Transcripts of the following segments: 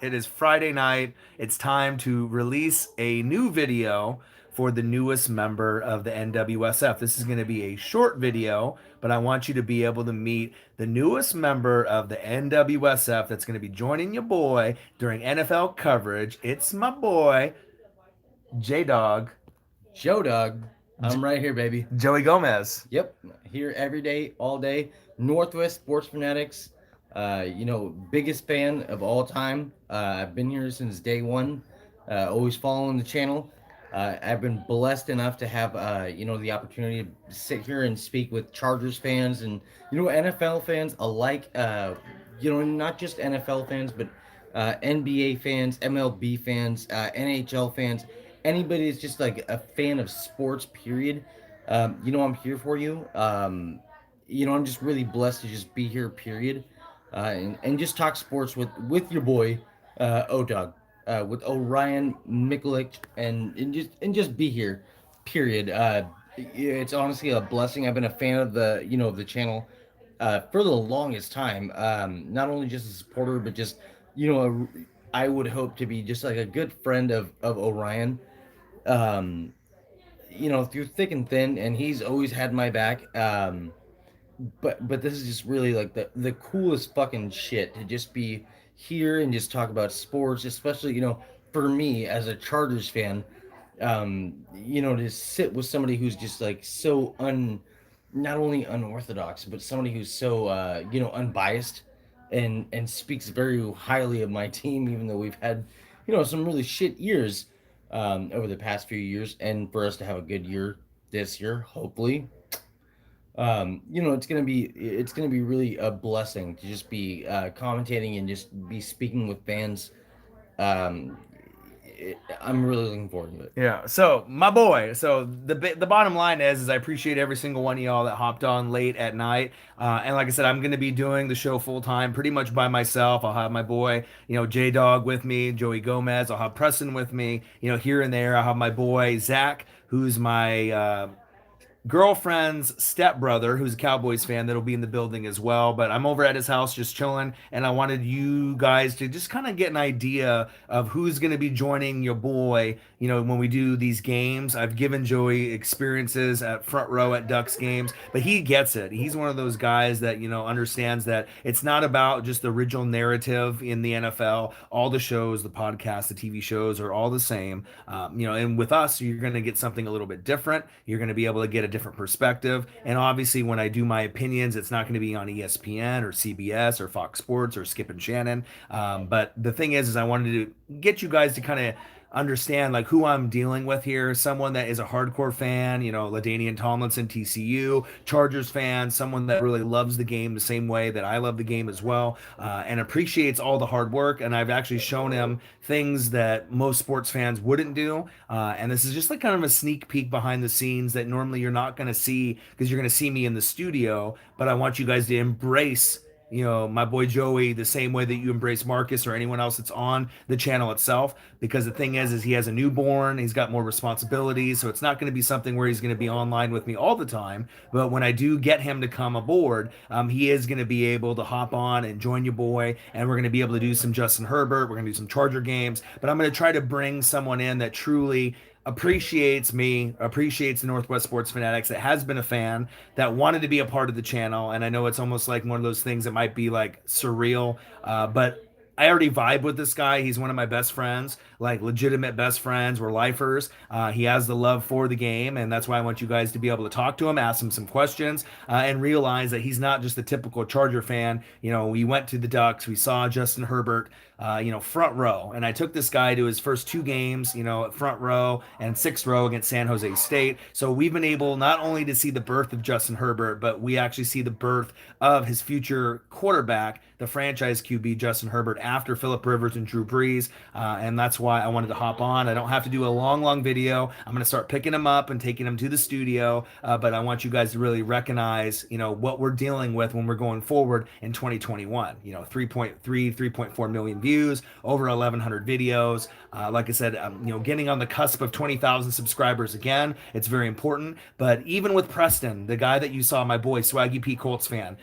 It is Friday night. It's time to release a new video for the newest member of the NWSF. This is going to be a short video, but I want you to be able to meet the newest member of the NWSF that's going to be joining your boy during NFL coverage. It's my boy, J Dog, Joe Doug, J- I'm right here, baby. Joey Gomez. Yep, here every day, all day. Northwest Sports Fanatics, biggest fan of all time. I've been here since day one, always following the channel. I've been blessed enough to have, the opportunity to sit here and speak with Chargers fans and, NFL fans alike. Not just NFL fans, but NBA fans, MLB fans, NHL fans, anybody that's just like a fan of sports, period. I'm here for you. I'm just really blessed to just be here, period. And just talk sports with your boy, O-Dog, with Orion Mikulik, and just be here, period. It's honestly a blessing. I've been a fan of the channel for the longest time. Not only just a supporter, but just you know, I would hope to be just like a good friend of Orion. Um, through thick and thin, and he's always had my back. But this is just really like the coolest fucking shit to just be here and just talk about sports, especially for me as a Chargers fan. To sit with somebody who's just like so not only unorthodox, but somebody who's so unbiased and speaks very highly of my team, even though we've had some really shit years over the past few years, and for us to have a good year this year, hopefully, it's gonna be really a blessing to just be commentating and just be speaking with fans. Um, I'm really looking forward to it. Yeah. So my boy. So the bottom line is I appreciate every single one of y'all that hopped on late at night. And like I said, I'm going to be doing the show full time, pretty much by myself. I'll have my boy, J Dog with me, Joey Gomez. I'll have Preston with me. Here and there. I'll have my boy Zach, who's my girlfriend's stepbrother, who's a Cowboys fan, that'll be in the building as well. But I'm over at his house just chilling, and I wanted you guys to just kind of get an idea of who's going to be joining your boy. When we do these games, I've given Joey experiences at front row at Ducks games, but he gets it. He's one of those guys that understands that it's not about just the original narrative in the NFL. All the shows, the podcasts, the TV shows are all the same. And with us, you're going to get something a little bit different. You're going to be able to get a different perspective. And obviously, when I do my opinions, it's not going to be on ESPN or CBS or Fox Sports or Skip and Shannon. But the thing is I wanted to get you guys to kind of understand like who I'm dealing with here. Someone that is a hardcore fan, LaDainian Tomlinson, TCU, Chargers fan, someone that really loves the game the same way that I love the game as well, and appreciates all the hard work. And I've actually shown him things that most sports fans wouldn't do. And this is just like kind of a sneak peek behind the scenes that normally you're not going to see because you're going to see me in the studio. But I want you guys to embrace my boy Joey the same way that you embrace Marcus or anyone else that's on the channel itself. Because the thing is he has a newborn, he's got more responsibilities, so it's not going to be something where he's going to be online with me all the time. But when I do get him to come aboard, he is going to be able to hop on and join your boy, and we're going to be able to do some Justin Herbert, we're going to do some Charger games. But I'm going to try to bring someone in that truly appreciates me, appreciates the Northwest Sports Fanatics, that has been a fan, that wanted to be a part of the channel. And I know it's almost like one of those things that might be like surreal, but I already vibe with this guy. He's one of my best friends, like legitimate best friends. We're lifers. He has the love for the game, and that's why I want you guys to be able to talk to him, ask him some questions, and realize that he's not just the typical Charger fan. We went to the Ducks, we saw Justin Herbert, front row, and I took this guy to his first two games, front row and sixth row against San Jose State. So we've been able not only to see the birth of Justin Herbert, but we actually see the birth of his future quarterback, the franchise QB Justin Herbert, after Philip Rivers and Drew Brees. And that's why I wanted to hop on. I don't have to do a long video. I'm going to start picking him up and taking him to the studio. But I want you guys to really recognize, what we're dealing with when we're going forward in 2021. 3.3, 3.4 million views, over 1,100 videos. Like I said, getting on the cusp of 20,000 subscribers again. It's very important. But even with Preston, the guy that you saw, my boy, Swaggy P Colts fan,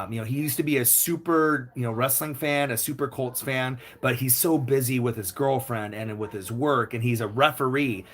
he used to be a super, wrestling fan, a super Colts fan, but he's so busy with his girlfriend and with his work, and he's a referee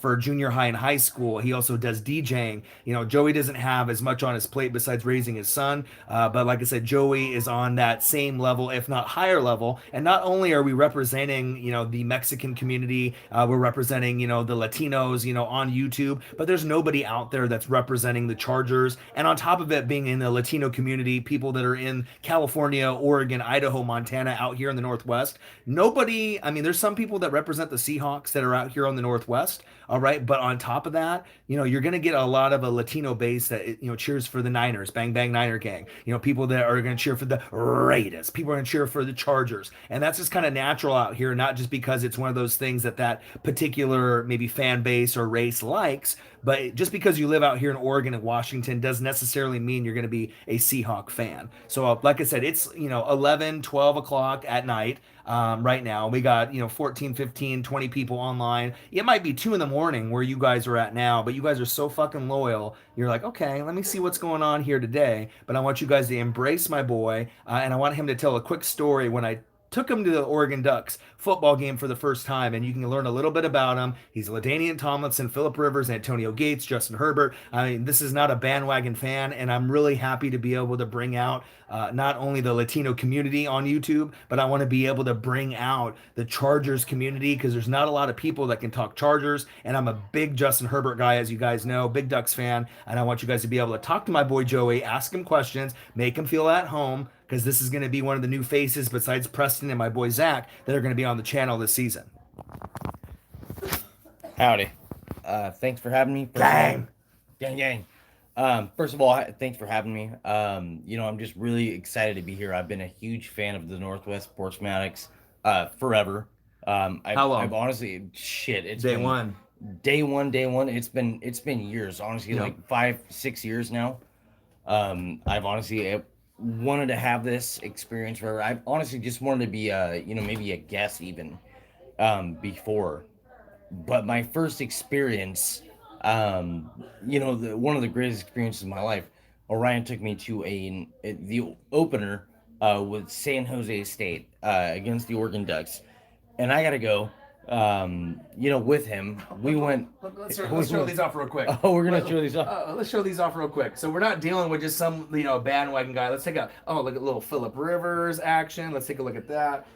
for junior high and high school. He also does DJing. Joey doesn't have as much on his plate besides raising his son, but like I said, Joey is on that same level, if not higher level. And not only are we representing, the Mexican community, we're representing, the Latinos, on YouTube, but there's nobody out there that's representing the Chargers. And on top of it, being in the Latino community, people that are in California, Oregon, Idaho, Montana, out here in the Northwest, nobody, I mean, there's some people that represent the Seahawks that are out here on the Northwest. All right. But on top of that, you're going to get a lot of a Latino base that, cheers for the Niners, bang, bang, Niner gang. People that are going to cheer for the Raiders. People are going to cheer for the Chargers. And that's just kind of natural out here, not just because it's one of those things that particular maybe fan base or race likes, but just because you live out here in Oregon and Washington doesn't necessarily mean you're going to be a Seahawk fan. So, like I said, it's, 11, 12 o'clock at night. Right now we got 14, 15, 20 people online. It might be 2 in the morning where you guys are at now, but you guys are so fucking loyal. You're like, okay, let me see what's going on here today. But I want you guys to embrace my boy, and I want him to tell a quick story when I took him to the Oregon Ducks football game for the first time, and you can learn a little bit about him. He's LaDainian Tomlinson, Phillip Rivers, Antonio Gates, Justin Herbert. I mean, this is not a bandwagon fan, and I'm really happy to be able to bring out not only the Latino community on YouTube, but I want to be able to bring out the Chargers community, because there's not a lot of people that can talk Chargers, and I'm a big Justin Herbert guy, as you guys know, big Ducks fan, and I want you guys to be able to talk to my boy Joey, ask him questions, make him feel at home, because this is going to be one of the new faces besides Preston and my boy Zach that are going to be on the channel this season. Howdy. Thanks for having me. Gang. Gang. First of all, thanks for having me. I'm just really excited to be here. I've been a huge fan of the Northwest Sports Fanatics forever. How long? I've honestly, it's Day been one. Day one. It's been years, honestly, like 5-6 years now. I've honestly wanted to have this experience forever. I honestly just wanted to be maybe a guest even before. But my first experience, one of the greatest experiences of my life, Orion took me to the opener with San Jose State against the Oregon Ducks, and I gotta go. With him, we went. Let's show these off real quick. Oh, we're gonna show these off. Let's show these off real quick. So we're not dealing with just some bandwagon guy. Let's take look at little Phillip Rivers action. Let's take a look at that.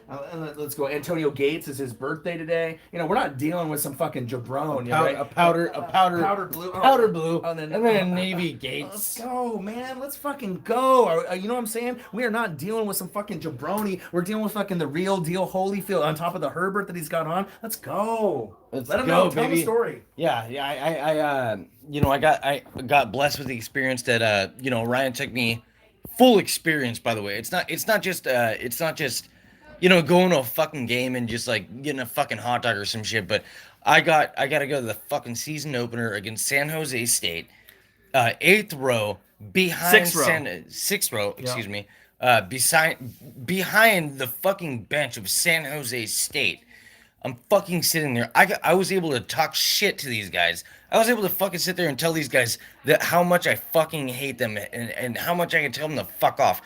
Let's go. Antonio Gates is his birthday today. We're not dealing with some fucking jabron. A powder blue, and then a navy Gates. Let's go, man. Let's fucking go. You know what I'm saying? We are not dealing with some fucking jabroni. We're dealing with fucking the real deal Holyfield on top of the Herbert that he's got on. Let's go. Let him know. Tell him the story. Yeah. I got blessed with the experience that Ryan took me. Full experience, by the way. It's not just going to a fucking game and just like getting a fucking hot dog or some shit. But I got to go to the fucking season opener against San Jose State, 8th row behind sixth row. Excuse me. Behind the fucking bench of San Jose State. I'm fucking sitting there. I was able to talk shit to these guys. I was able to fucking sit there and tell these guys that how much I fucking hate them and how much I can tell them to fuck off.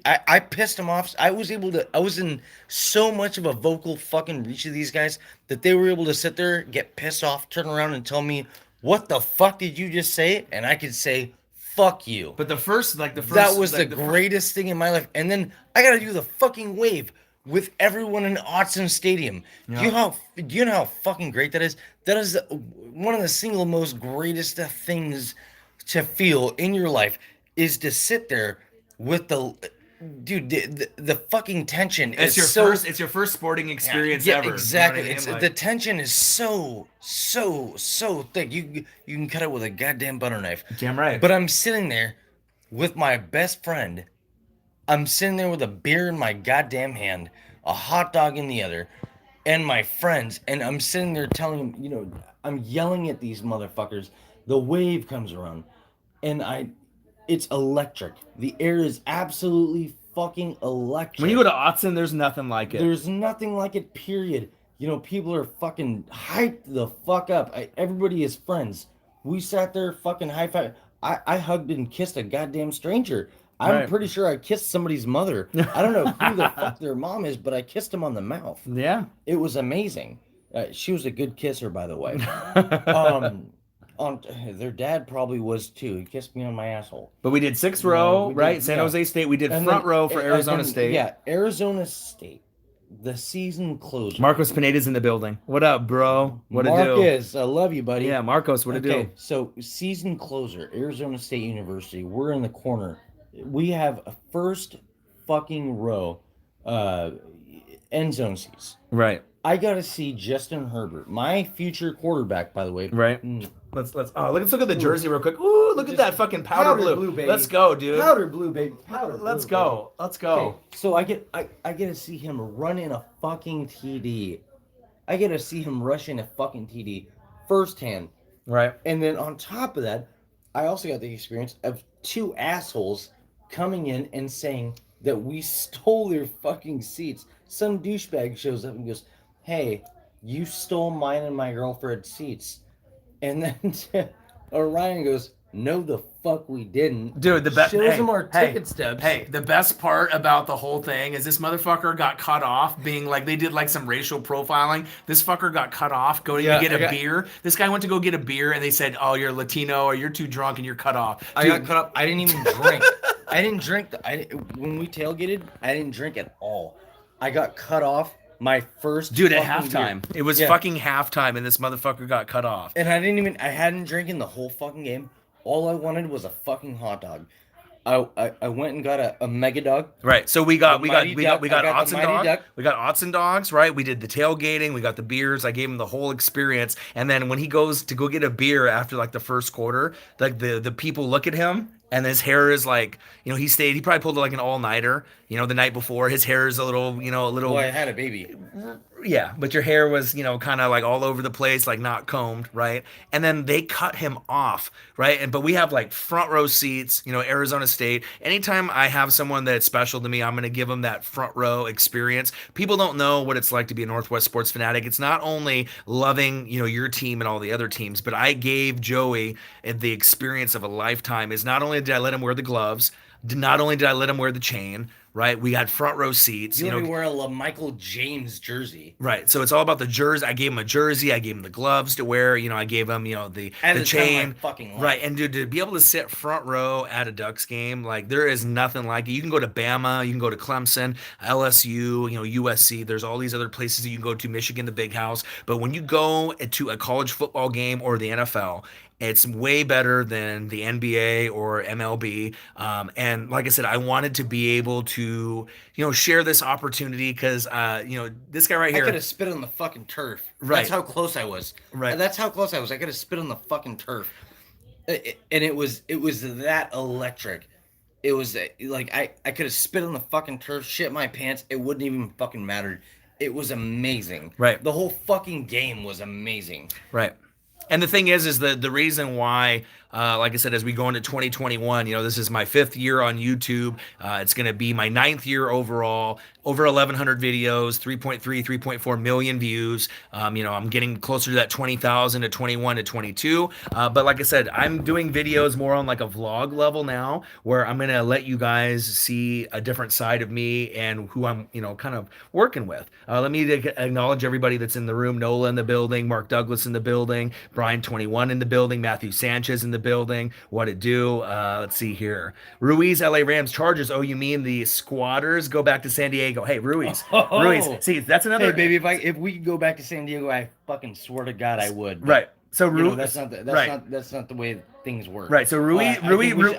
I pissed them off. I was in so much of a vocal fucking reach of these guys that they were able to sit there, get pissed off, turn around and tell me, what the fuck did you just say? And I could say, fuck you. But the first that was the greatest thing in my life. And then I gotta do the fucking wave with everyone in Autzen Stadium. Yeah. Do you know how fucking great that is? That is one of the single most greatest things to feel in your life, is to sit there with the fucking tension. It's your first sporting experience ever. Exactly. You know what I mean? The tension is so thick. You can cut it with a goddamn butter knife. Damn right. But I'm sitting there with my best friend. I'm sitting there with a beer in my goddamn hand, a hot dog in the other, and my friends, and I'm sitting there telling them, I'm yelling at these motherfuckers. The wave comes around, and it's electric. The air is absolutely fucking When you electric. go to Autzen, there's nothing like it. There's nothing like it, period. People are fucking hyped the fuck up. Everybody is friends. We sat there fucking high five. I hugged and kissed a goddamn stranger. I'm Right. pretty sure I kissed somebody's mother. I don't know who the fuck their mom is, but I kissed him on the mouth. Yeah. It was amazing. She was a good kisser, by the way. Um, on their dad probably was too. He kissed me on my asshole. But we did sixth row, We right? did, San yeah. Jose State. We did And front then, row for Arizona State. yeah, Arizona State, the season closer. Marcos Pineda's in the building. What up, bro? What to do? Marcus, I love you, buddy. Yeah, Marcos, what to do? Okay, so season closer, Arizona State University. We're in the corner. We have a first fucking row, uh, end zone seats. Right. I got to see Justin Herbert, my future quarterback, by the way. Right. Mm. Let's let's look at the jersey real quick. Ooh, look at Just that fucking powder blue. baby. Let's go, dude. Powder blue, baby. Powder blue. Let's go. Let's go. Okay, so I get to see him run in a fucking TD. I get to see him rush in a fucking TD firsthand. Right. And then on top of that, I also got the experience of two assholes coming in and saying that we stole their fucking seats. Some douchebag shows up and goes, "Hey, you stole mine and my girlfriend's seats." And then Orion goes, "No, the fuck we didn't." Dude, the best. Shows him our ticket stubs. Hey, the best part about the whole thing is this motherfucker got cut off being like, they did like some racial profiling. This fucker got cut off going to get a beer. This guy went to go get a beer and they said, "Oh, you're Latino or you're too drunk and you're cut off." I got cut up. I didn't even drink. I didn't drink. When we tailgated, I didn't drink at all. I got cut off my first. Dude, at fucking halftime. beer. It was Yeah. fucking halftime and this motherfucker got cut off. And I hadn't drinking the whole fucking game. All I wanted was a fucking hot dog. I went and got a mega dog. Right. So we got The Mighty Duck. I got the Otts and Mighty dogs. Duck. We got Otts and dogs, right? We did the tailgating, we got the beers. I gave him the whole experience. And then when he goes to go get a beer after like the first quarter, like the people look at him and his hair is like, he probably pulled like an all-nighter, the night before. His hair is a little. Well, I had a baby. Yeah, but your hair was, kind of like all over the place, like not combed, right? And then they cut him off, right? But we have like front row seats, Arizona State. Anytime I have someone that's special to me, I'm going to give them that front row experience. People don't know what it's like to be a Northwest sports fanatic. It's not only loving, your team and all the other teams, but I gave Joey the experience of a lifetime. Is not only did I let him wear the gloves, not only did I let him wear the chain, right? We had front row seats. You let me wear a Michael James jersey. Right. So it's all about the jersey. I gave him a jersey. I gave him the gloves to wear. I gave him, the At the chain. time of my fucking life. Right. And dude, to be able to sit front row at a Ducks game, like there is nothing like it. You can go to Bama, you can go to Clemson, LSU, USC. There's all these other places that you can go to, Michigan, the Big House. But when you go to a college football game or the NFL, it's way better than the NBA or MLB. And like I said, I wanted to be able to, share this opportunity because, this guy right I here. could have spit on the fucking turf. Right. That's how close I was. Right. That's how close I was. I could have spit on the fucking turf. And it was that electric. It was like I could have spit on the fucking turf, shit my pants. It wouldn't even fucking matter. It was amazing. Right. The whole fucking game was amazing. Right. And the thing is the reason why, like I said, as we go into 2021, this is my 5th year on YouTube. It's going to be my 9th year overall. Over 1,100 videos, 3.4 million views. I'm getting closer to that 20,000 to 21 to 22. But like I said, I'm doing videos more on like a vlog level now, where I'm going to let you guys see a different side of me and who I'm, kind of working with. Let me acknowledge everybody that's in the room. Nola in the building, Mark Douglas in the building, Brian 21 in the building, Matthew Sanchez in the building. What it do? Let's see here. Ruiz, LA Rams, Chargers. Oh, you mean the Squatters? Go back to San Diego. Hey, Ruiz. Oh. Ruiz. See, that's another. Hey, baby, if we could go back to San Diego, I fucking swear to God I would. But, Right. So Ruiz. That's not the way things work. Right. So Ruiz.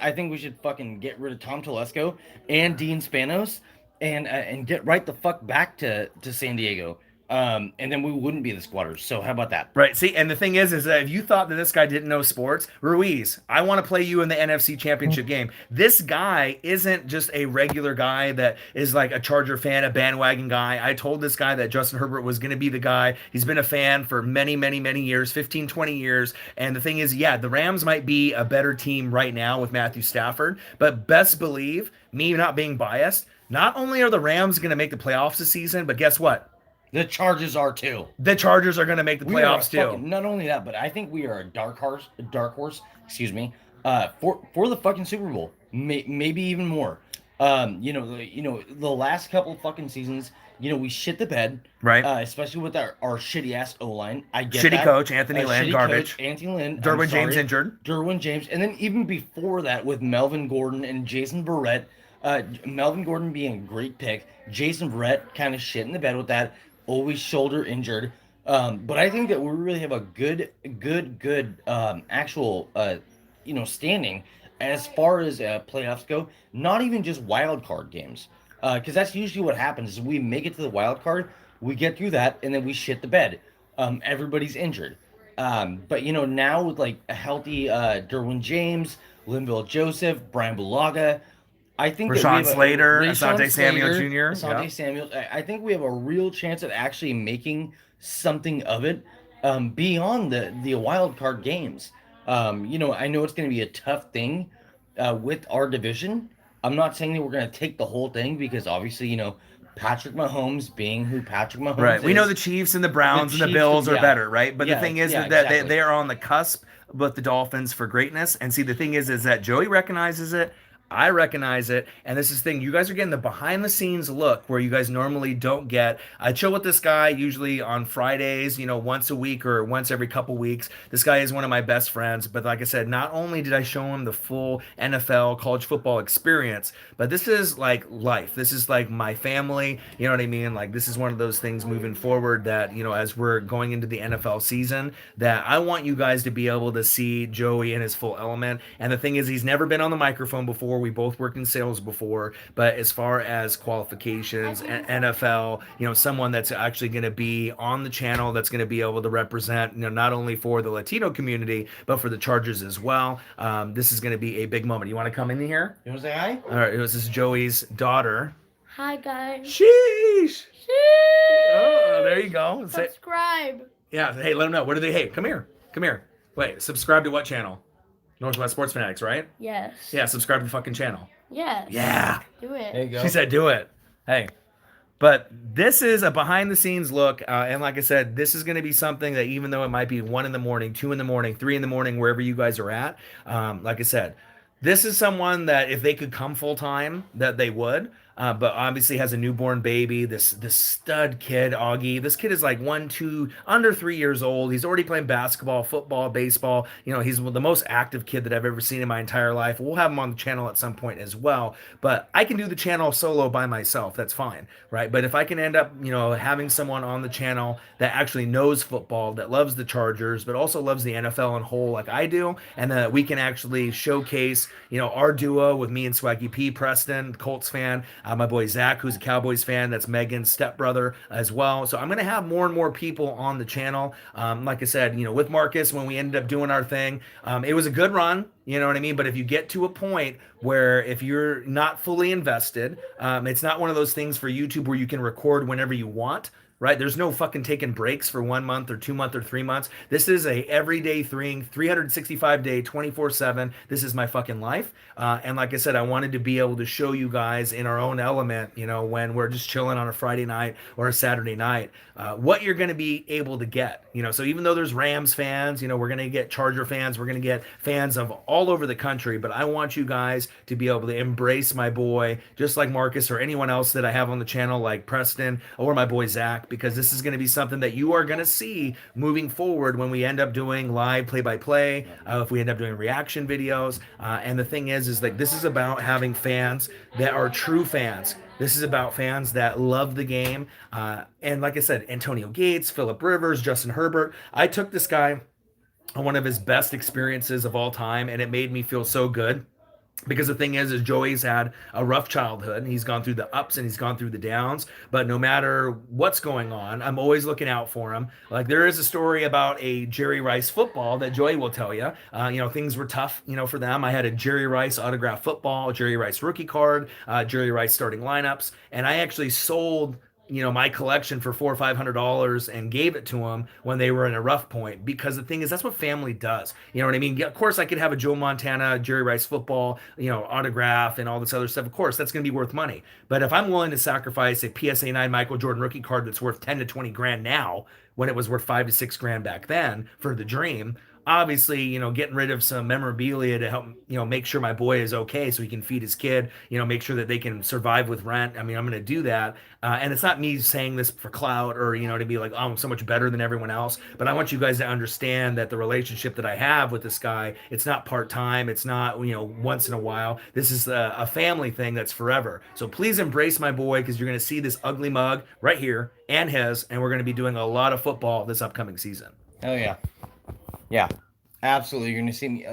I think we should fucking get rid of Tom Telesco and Dean Spanos and get right the fuck back to San Diego. And then we wouldn't be the Squatters. So how about that? Right. See, and the thing is that if you thought that this guy didn't know sports, Ruiz, I want to play you in the NFC Championship game. This guy isn't just a regular guy that is like a Charger fan, a bandwagon guy. I told this guy that Justin Herbert was going to be the guy. He's been a fan for many, many, many years, 15, 20 years. And the thing is, yeah, the Rams might be a better team right now with Matthew Stafford, but best believe, me not being biased, Not only are the Rams going to make the playoffs this season, but guess what? The Chargers are too. The Chargers are going to make the We are a playoffs too. fucking not only that, but I think we are a dark horse. Excuse me. For the fucking Super Bowl, maybe even more. The last couple of fucking seasons, we shit the bed. Right. Especially with our shitty ass O line. I get Shitty that. coach, Anthony Lynn, Shitty garbage. coach, Anthony Lynn. I'm Derwin James sorry. injured. Derwin James, and then even before that with Melvin Gordon and Jason Verrett. Melvin Gordon being a great pick. Jason Verrett kind of shit in the bed with that. Always shoulder injured. But I think that we really have a good actual standing as far as playoffs go. Not even just wild card games, because that's usually what happens. Is we make it to the wild card, we get through that, and then we shit the bed. Everybody's injured. But now with like a healthy Derwin James, Linville Joseph, Brian Bulaga, I think that we Rashawn have Slater, Rashawn Asante Samuel Slater, Jr. Asante Yeah. Samuel. I think we have a real chance of actually making something of it beyond the wild card games. I know it's going to be a tough thing with our division. I'm not saying that we're going to take the whole thing because obviously, Patrick Mahomes being who Patrick Mahomes Right. is. We know the Chiefs and the Browns and the Chiefs, Bills are yeah. better, right? But the Yeah, thing is yeah, that exactly. they are on the cusp with the Dolphins for greatness. And see, the thing is that Joey recognizes it. I recognize it, and this is the thing. You guys are getting the behind the scenes look where you guys normally don't get. I chill with this guy usually on Fridays, once a week or once every couple weeks. This guy is one of my best friends, but like I said, not only did I show him the full NFL college football experience, but this is like life. This is like my family. You know what I mean? Like this is one of those things moving forward that, as we're going into the NFL season, that I want you guys to be able to see Joey in his full element. And the thing is, he's never been on the microphone before. We both worked in sales before, but as far as qualifications, NFL, someone that's actually going to be on the channel, that's going to be able to represent, not only for the Latino community, but for the Chargers as well. This is going to be a big moment. You want to come in here? You want to say hi? All right, this is Joey's daughter. Hi guys. Sheesh. Sheesh. Oh, there you go. Subscribe. Yeah. Hey, let them know. What do they? Hey, come here. Come here. Wait. Subscribe to what channel? Northwest Sports Fanatics, right? Yes. Yeah. Subscribe to the fucking channel. Yes. Yeah. Do it. There you go. She said, "Do it." Hey. But this is a behind the scenes look. And like I said, this is going to be something that even though it might be 1 in the morning, 2 in the morning, 3 in the morning, wherever you guys are at, like I said, this is someone that if they could come full time, that they would. But obviously has a newborn baby. This stud kid, Augie. This kid is like 1, 2, under 3 years old. He's already playing basketball, football, baseball. He's the most active kid that I've ever seen in my entire life. We'll have him on the channel at some point as well. But I can do the channel solo by myself. That's fine, right? But if I can end up, having someone on the channel that actually knows football, that loves the Chargers, but also loves the NFL in whole, like I do, and that we can actually showcase, our duo with me and Swaggy P, Preston, Colts fan. My boy Zach, who's a Cowboys fan, that's Megan's stepbrother as well. So I'm going to have more and more people on the channel. Like I said, with Marcus, when we ended up doing our thing, it was a good run. You know what I mean? But if you get to a point where if you're not fully invested, it's not one of those things for YouTube where you can record whenever you want. Right? There's no fucking taking breaks for 1 month or 2 months or 3 months. This is a everyday thing, 365 day, 24/7. This is my fucking life. And like I said, I wanted to be able to show you guys in our own element, when we're just chilling on a Friday night or a Saturday night, what you're going to be able to get. So even though there's Rams fans, we're going to get Charger fans, we're going to get fans of all over the country, but I want you guys to be able to embrace my boy, just like Marcus or anyone else that I have on the channel, like Preston or my boy Zach, because this is going to be something that you are going to see moving forward when we end up doing live play-by-play, if we end up doing reaction videos. And the thing is like this is about having fans that are true fans. This is about fans that love the game. And like I said, Antonio Gates, Phillip Rivers, Justin Herbert. I took this guy on one of his best experiences of all time, and it made me feel so good. Because the thing is Joey's had a rough childhood. He's gone through the ups and he's gone through the downs. But no matter what's going on, I'm always looking out for him. Like there is a story about a Jerry Rice football that Joey will tell you. Things were tough, for them. I had a Jerry Rice autographed football, Jerry Rice rookie card, Jerry Rice starting lineups, and I actually sold my collection for $400 or $500 and gave it to them when they were in a rough point. Because the thing is, that's what family does. You know what I mean? Yeah, of course, I could have a Joe Montana, Jerry Rice football, autograph and all this other stuff. Of course, that's going to be worth money. But if I'm willing to sacrifice a PSA 9 Michael Jordan rookie card that's worth 10 to 20 grand now, when it was worth 5 to 6 grand back then for the dream, obviously, getting rid of some memorabilia to help, make sure my boy is okay so he can feed his kid, make sure that they can survive with rent. I mean, I'm going to do that. And it's not me saying this for clout or, to be like, oh, I'm so much better than everyone else. But I want you guys to understand that the relationship that I have with this guy, it's not part-time. It's not, once in a while. This is a family thing that's forever. So please embrace my boy, because you're going to see this ugly mug right here and his, and we're going to be doing a lot of football this upcoming season. Oh, yeah. Yeah, absolutely. You're going to see me.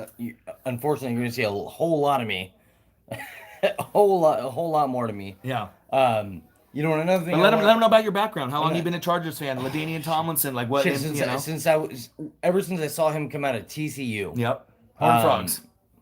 Unfortunately, you're going to see a whole lot of me. a whole lot more to me. Yeah. Another thing. But let them know about your background. How long you been a Chargers fan? LaDainian Tomlinson, like what? Ever since I saw him come out of TCU. Yep. Horned Frogs.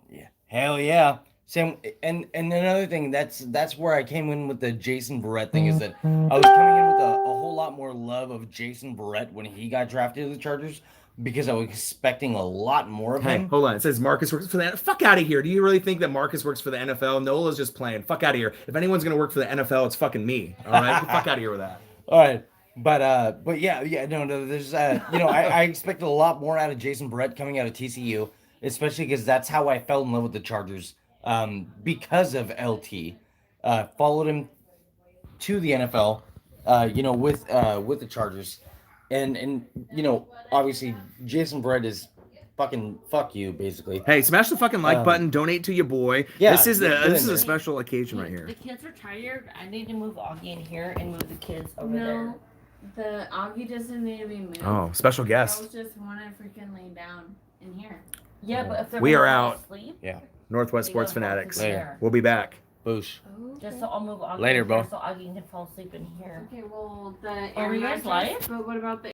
Yeah. Hell yeah. Same. And another thing, that's where I came in with the Jason Verrett thing, is that I was coming in with a whole lot more love of Jason Verrett when he got drafted to the Chargers, because I was expecting a lot more of him. Hey, hold on. It says Marcus works for the NFL. Fuck out of here. Do you really think that Marcus works for the NFL? Nola's just playing. Fuck out of here. If anyone's going to work for the NFL, it's fucking me. All right? Fuck out of here with that. All right. But yeah, no, there's, I expected a lot more out of Jason Verrett coming out of TCU, especially because that's how I fell in love with the Chargers, because of LT. Followed him to the NFL, with the Chargers. And obviously Jason Verrett is fucking fuck you, basically. Hey, smash the fucking like button, donate to your boy. Yeah, this is a special occasion right here. The kids are tired. I need to move Augie in here and move the kids over there. No, the Augie doesn't need to be moved. Oh, special guest. Girls just want to freaking lay down in here. Yeah, but if they're We gonna are fall out. asleep, Yeah. Northwest they Sports gotta fall Fanatics. asleep there. We'll be back. Boosh. Just so I'll move Augie Later, in here Bo. so Augie can fall asleep in here. Okay, well, the Are we air guys mattress, live? but what about the